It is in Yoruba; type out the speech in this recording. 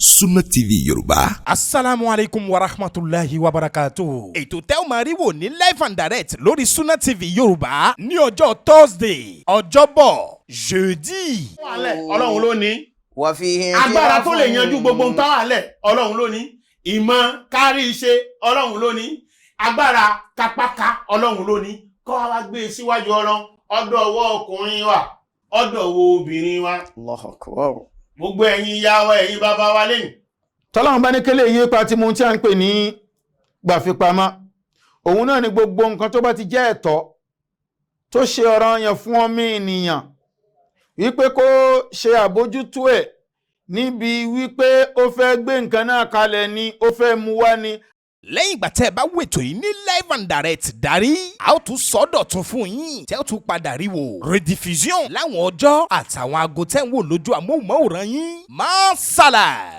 Sunna TV Yoruba. Assalamu alaikum wa rahmatulahi wa barakatuh. Ètò tẹ́ ò máa rí wò ní live and direct lórí Sunna TV Yoruba ní ọjọ́ Thursday, ọjọ́bọ̀, jeudi. Ọlọ́run ló ní. Agbára tó lè yanjú gbogbo nǹkan àlẹ̀ Ọlọ́run ló ní. Ìmọ̀ kárí iṣẹ́ Ọlọ́run ló ní. Agbára kápáká Ọlọ́run ló ní. Kọ́ wa gbé síwájú Ọlọ́run. Ọ̀dọ̀ ọwọ́ ọkùnrin wa, ọ̀dọ̀ ọwọ́ obìnrin wa. Allahu Akbar. Gbogbo ẹ̀yin ìyá wa, ẹ̀yin bàbá wa lẹ́yìn. Tọ́lọ́run bá ní kélé yí pa tí mo tí a ń pè ní gbàfipamọ́. Òun náà ni gbogbo nǹkan tó bá ti jẹ́ ẹ̀tọ́ tó ṣe ọ̀ranyàn fún ọmọ ènìyàn wípé kó ṣe àbójútó ẹ̀ níbi wípé ó fẹ́ gbé nǹkan náà kalẹ̀ ni ó fẹ́ mú wá ni. Lẹ́yìn ìgbà tẹ́ ẹ bá wètò yìí ní live and direct darí, a ó tún sọ́dọ̀ tún fún yín tẹ́ ó tún padà rí wò. Rediffusion láwọn ọjọ́ àtàwọn aago tẹ́ ń wò lójú àmóhùnmáwòrán yín. Má sálà.